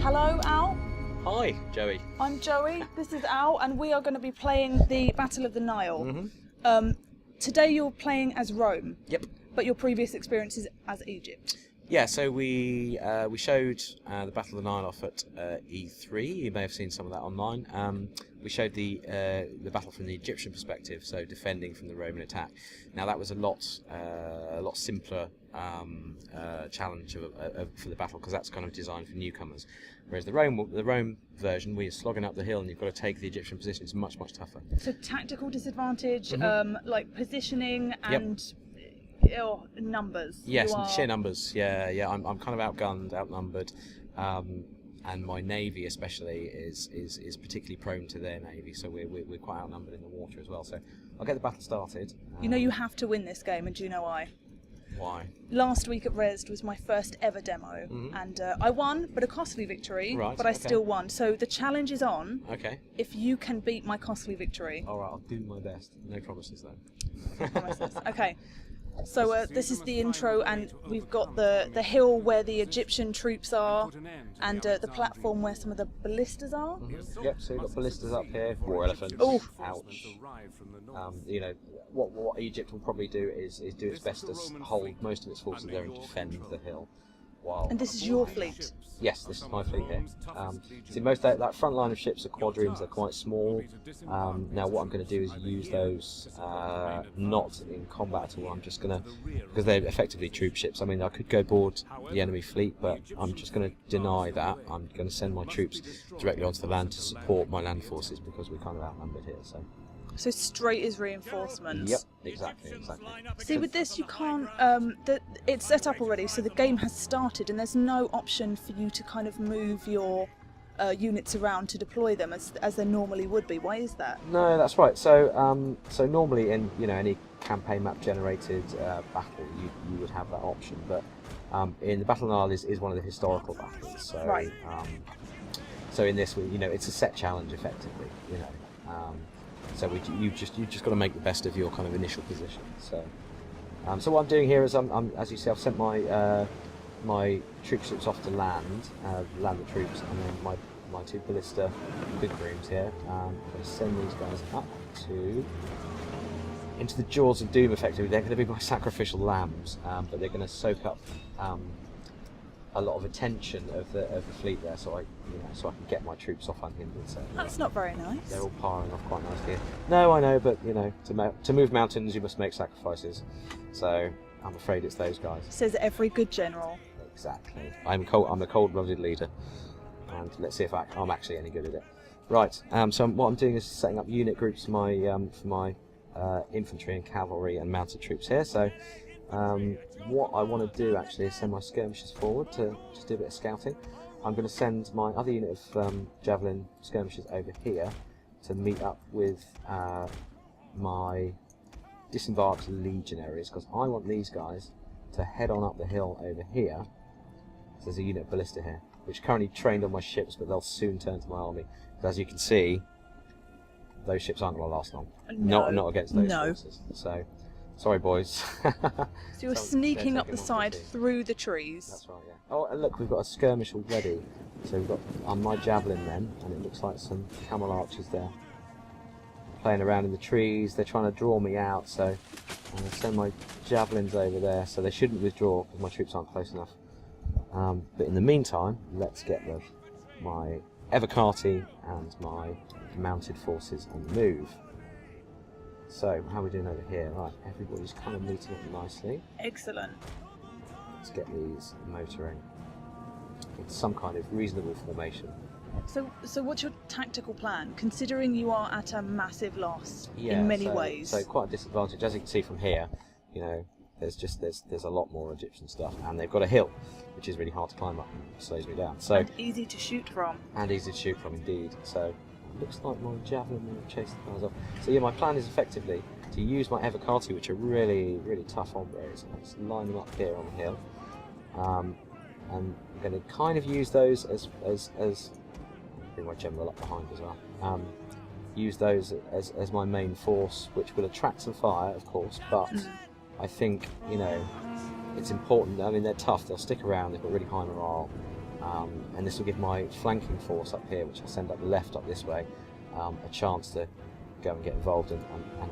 Hello, Al. Hi, Joey. I'm Joey. This is Al, and we are going to be playing the Battle of the Nile. Today you're playing as Rome. Yep. But your previous experience is as Egypt. Yeah, so we showed the Battle of the Nile off at E3. You may have seen some of that online. We showed the battle from the Egyptian perspective, so defending from the Roman attack. Now that was a lot simpler challenge for the battle, because that's kind of designed for newcomers. Whereas the Rome version, we're slogging up the hill and you've got to take the Egyptian position. It's much tougher. So tactical disadvantage, like positioning and. Numbers. Yes, sheer numbers. Yeah. I'm kind of outgunned, outnumbered, and my navy especially is particularly prone to their navy. So we're quite outnumbered in the water as well. So I'll get the battle started. You know you have to win this game, and do you know why? Why? Last week at Resd was my first ever demo, and I won, but a costly victory. Right, but I okay. still won. So the challenge is on. Okay. If you can beat my costly victory. All right, I'll do my best. No promises though. No promises. Okay. So this is the intro, and we've got the hill where the Egyptian troops are, and the platform where some of the ballistas are. Yep, so we've got ballistas up here, war elephants. Oh, ouch. You know, what Egypt will probably do is do its best to hold most of its forces there and defend the hill. And this is your fleet? Yes, this is my fleet here. See, most of that front line of ships are quadriremes, they're quite small. Now what I'm going to do is use those not in combat at all. I'm just going to, because they're effectively troop ships. I mean, I could go board the enemy fleet, but I'm just going to deny that. I'm going to send my troops directly onto the land to support my land forces, because we're kind of outnumbered here. So straight is reinforcements. Yep, exactly. See, with this you can't. It's set up already, so the game has started, and there's no option for you to kind of move your units around to deploy them as there normally would be. Why is that? No, that's right. So, so normally in any campaign map generated battle, you would have that option, but in the Battle of the Nile is one of the historical battles. So, right. So in this, it's a set challenge effectively. So you just got to make the best of your kind of initial position. So, so what I'm doing here is as you see, I've sent my my troop ships off to land the troops, and then my two ballista big rooms here. I'm going to send these guys up into the jaws of doom. Effectively, they're going to be my sacrificial lambs, but they're going to soak up a lot of attention of the fleet there, so I can get my troops off unhindered. So that's not very nice. They're all firing off quite nicely here. No, I know, but to move mountains you must make sacrifices. So I'm afraid it's those guys. Says every good general. Exactly. I'm a cold-blooded leader, and let's see if I'm actually any good at it. Right. So what I'm doing is setting up unit groups for my infantry and cavalry and mounted troops here. So. What I want to do actually is send my skirmishers forward to just do a bit of scouting. I'm going to send my other unit of javelin skirmishers over here to meet up with my disembarked legionaries, because I want these guys to head on up the hill over here. So there's a unit of ballista here, which currently trained on my ships, but they'll soon turn to my army. Because as you can see, those ships aren't going to last long. No. Not against those forces. So. Sorry, boys. So you're sneaking up the side through the trees. That's right, yeah. Oh, and look, we've got a skirmish already. So we've got on my javelin then, and it looks like some camel archers there playing around in the trees. They're trying to draw me out, so I'm going to send my javelins over there. So they shouldn't withdraw because my troops aren't close enough. But in the meantime, let's get my Evocati and my mounted forces on the move. So, how are we doing over here? Right, everybody's kind of meeting up nicely. Excellent. Let's get these motoring in some kind of reasonable formation. So what's your tactical plan, considering you are at a massive loss in many ways? So quite a disadvantage. As you can see from here, there's a lot more Egyptian stuff, and they've got a hill, which is really hard to climb up and slows me down. So and easy to shoot from. And easy to shoot from, indeed. So. Looks like my javelin will chase the guys off. So yeah, my plan is effectively to use my Evocati, which are really tough hombres, and just line them up here on the hill. And I'm going to kind of use those as bring my general up behind as well. Use those as my main force, which will attract some fire, of course. But I think it's important. I mean, they're tough. They'll stick around. They've got really high morale. and this will give my flanking force up here, which I'll send up the left up this way, a chance to go and get involved and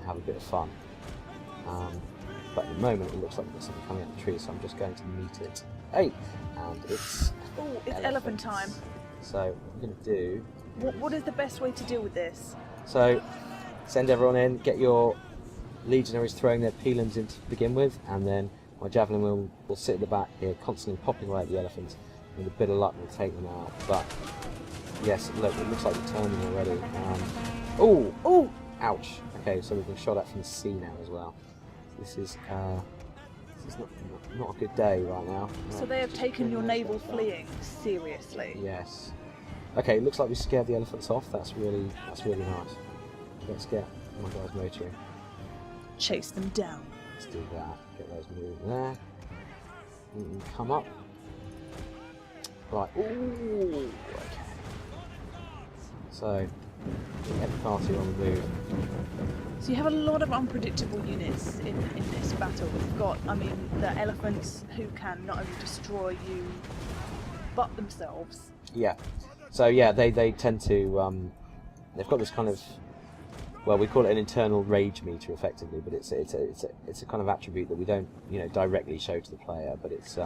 have a bit of fun. But at the moment it looks like there's something coming out the tree, so I'm just going to meet it. Hey! And it's... Oh, it's elephant time. So what I'm going to do... What is the best way to deal with this? So, send everyone in, get your legionaries throwing their pilums in to begin with, and then my javelin will sit at the back here, constantly popping away at the elephants. With a bit of luck, we'll take them out. But, yes, look, it looks like we're turning already. Oh! Oh! Ouch. Okay, so we've been shot at from the sea now as well. This is not a good day right now. So they have taken your naval fleeing seriously. Yes. Okay, looks like we scared the elephants off. That's really nice. Let's get my guys motoring. Chase them down. Let's do that. Get those moving there. Come up. Right. Ooh. Okay. So get the party on the move. So you have a lot of unpredictable units in this battle. We've got, I mean, the elephants who can not only destroy you, but themselves. Yeah. So yeah, they tend to. They've got this kind of, well, we call it an internal rage meter, effectively, but it's a kind of attribute that we don't directly show to the player, but it's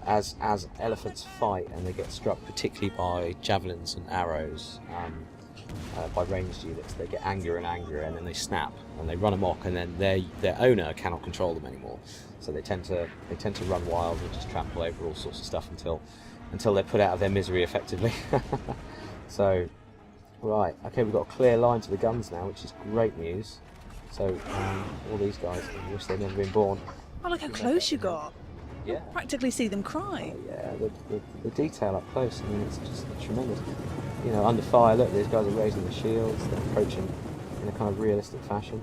as elephants fight and they get struck, particularly by javelins and arrows, by ranged units, they get angrier and angrier, and then they snap and they run amok, and then their owner cannot control them anymore. So they tend to run wild and just trample over all sorts of stuff until they're put out of their misery, effectively. So, right, okay, we've got a clear line to the guns now, which is great news. So all these guys, I wish they'd never been born. Oh, look how close you got. Yeah. Practically see them cry. Yeah, the detail up close, I mean, it's just tremendous. Under fire, look, these guys are raising the shields, they're approaching in a kind of realistic fashion.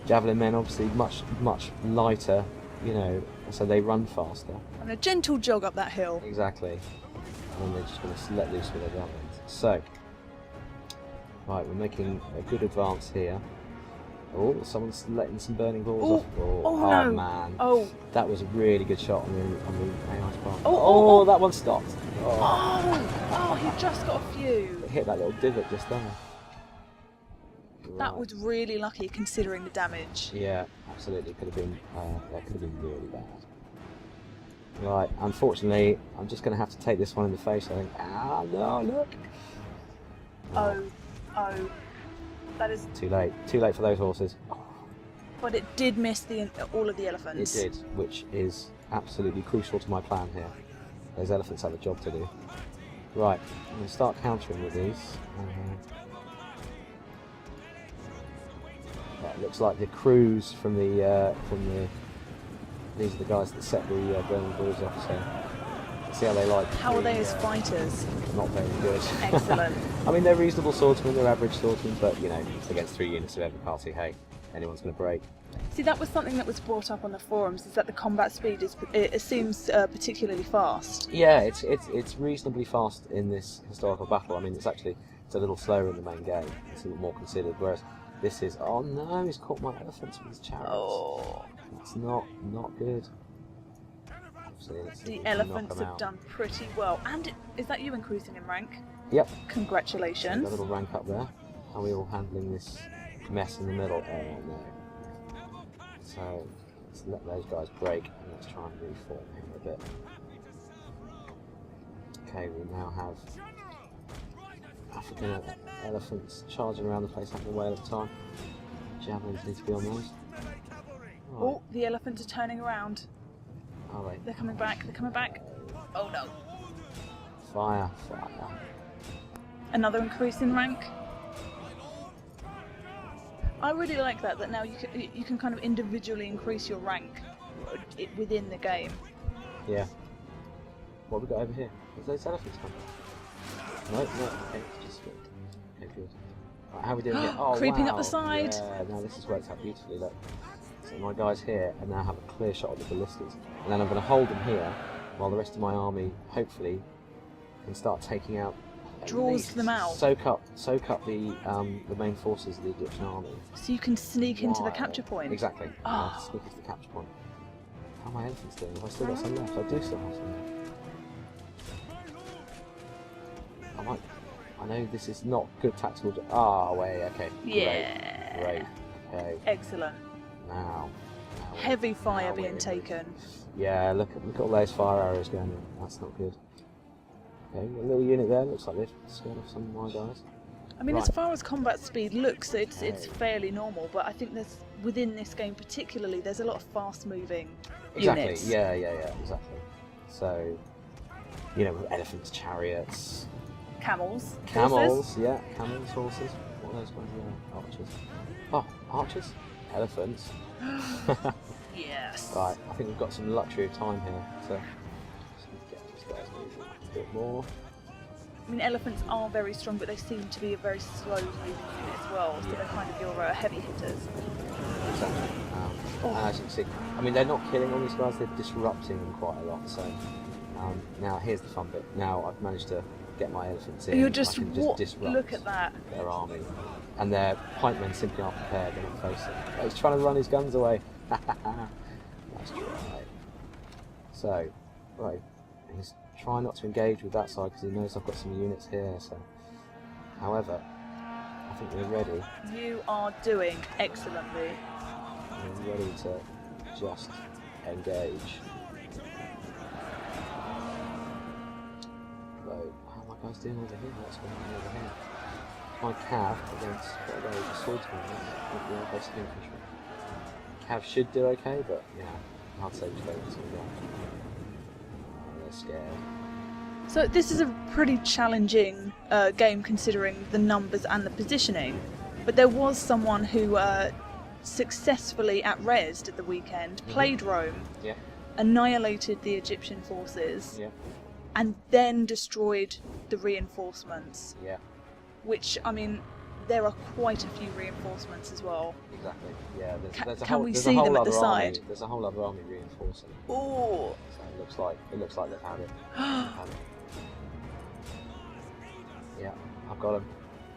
Javelin men, obviously, much lighter, so they run faster. And a gentle jog up that hill. Exactly. And they're just going to let loose with their javelins. So, right, we're making a good advance here. Oh, someone's letting some burning balls off. Oh no. Man. Oh. That was a really good shot on the AI's part. Oh, that one stopped. Oh, he just got a few. It hit that little divot just there. That was really lucky considering the damage. Yeah, absolutely. Could have been really bad. Right, unfortunately, I'm just going to have to take this one in the face, I think. No, look! Oh. That is... Too late for those horses. But it did miss all of the elephants. It did, which is absolutely crucial to my plan here. Those elephants have a job to do. Right, I'm going to start countering with these. Right, looks like the crews from the these are the guys that set the burning balls off, so see how they like. How are they as fighters? Not very good. Excellent. I mean, they're reasonable swordsmen, they're average swordsmen, but against 3 units of every party, hey, anyone's going to break. See, that was something that was brought up on the forums, is that the combat speed it seems particularly fast. Yeah, it's reasonably fast in this historical battle. I mean, it's a little slower in the main game. It's a little more considered, whereas this is, oh no, he's caught my elephants with his chariots. Oh. It's not good. The elephants have done pretty well. And is that you increasing in rank? Yep. Congratulations. Got a little rank up there. How are we all handling this mess in the middle? Oh no. So let's let those guys break and let's try and reform him a bit. Okay, we now have African elephants charging around the place having a whale of time. Javelins need to be on those. Right. Oh, the elephants are turning around. Are they? They're coming back. Oh no. Fire. Another increase in rank. I really like that now you can kind of individually increase your rank within the game. Yeah. What have we got over here? Is those elephants coming? No, okay, it's just good. Okay, good. Right, how are we doing here? Oh, creeping wow. up the side. Yeah, now this has worked out beautifully, look. So my guys here and now have a clear shot of the ballistas. And then I'm going to hold them here while the rest of my army, hopefully, can start taking out. Draws them out. Soak up the main forces of the Egyptian army. So you can sneak into the capture point. Exactly. Sneak into the capture point. How are my elephants doing? Have I still got some left? I do still have some left. I know this is not good tactical. Wait, okay. Yeah. Great. Okay. Excellent. Now Heavy fire now we're being in taken. Yeah, look at all those fire arrows going in. That's not good. Okay, a little unit there. Looks like they've scared off some of my guys. I mean, Right. as far as combat speed looks, it's Okay. fairly normal. But I think there's within this game particularly, there's a lot of fast-moving Exactly. units. Yeah, exactly. So, you know, with elephants, chariots, Camels. camels. Horses. Yeah, camels, horses. What are those ones? Yeah, archers. Oh, archers, elephants. Yes. Right, I think we've got some luxury of time here, so just need to get these guys moving a bit more. I mean, elephants are very strong, but they seem to be a very slow-moving unit as well. So they're kind of your heavy hitters. Exactly. And as you can see, I mean, they're not killing all these guys; they're disrupting them quite a lot. So now here's the fun bit. Now I've managed to get my elephants in. You're I just, can just disrupt look at that. their army, and their pikemen simply aren't prepared. They're not facing. Oh, he's trying to run his guns away. Nice try. So, right, he's trying not to engage with that side because he knows I've got some units here. So, however, I think we're ready. You are doing excellently. We're ready to just engage. So, how are my guys doing over here? What's going on over here? My cav against what are they? Swordsman. The other basic infantry. Cav should do okay, but yeah, hard to say which way it's going to go. They're scared. So this is a pretty challenging game considering the numbers and the positioning. But there was someone who successfully at Resd at the weekend played Rome, Yeah, annihilated the Egyptian forces, yeah, and then destroyed the reinforcements. yeah, Which, I mean, there are quite a few reinforcements as well. exactly. Yeah, there's a Can whole, we there's see a whole them at the other army, side? There's a whole other army reinforcing. Oh, So it looks like they've had it. They've had it. Yeah, I've got them.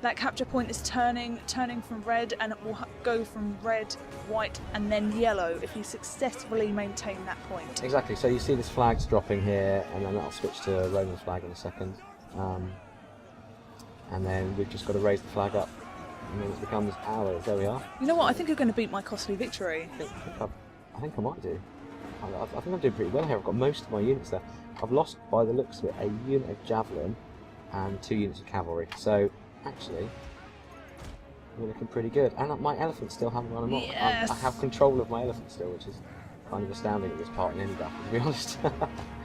that capture point is turning from red, and it will go from red, white, and then yellow if you successfully maintain that point. Exactly. So you see this flag's dropping here, and then that'll switch to a Roman flag in a second. And then we've just got to raise the flag up, and then it becomes ours. There we are. You know what? I think you're going to beat my costly victory. I think I might do. I think I'm doing pretty well here. I've got most of my units there. I've lost, by the looks of it, a unit of javelin and 2 units of cavalry. So actually, we're looking pretty good. And my elephants still haven't run amok. Yes. I have control of my elephants still, which is kind of astounding at this part in any battle, to be honest.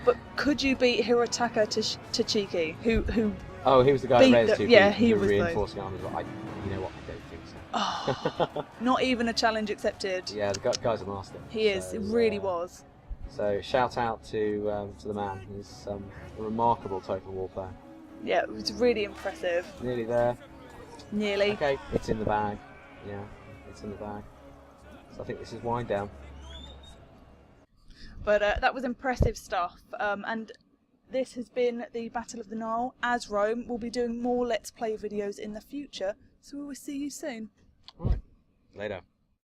But could you beat Hirotaka Tachiki, who Oh, he was the guy Beat at Res the- who yeah, beat he the was the- reinforcing armies. But you know what? I don't think so. not even a challenge accepted? Yeah, the guy's a master. He is. So, It really was. So shout out to the man. He's a remarkable Total War player. Yeah, it was really impressive. Nearly there. Nearly. Okay, it's in the bag. Yeah, it's in the bag. So I think this is wind down. But that was impressive stuff. And this has been the Battle of the Nile as Rome. We'll be doing more Let's Play videos in the future, so we will see you soon. Right. Later.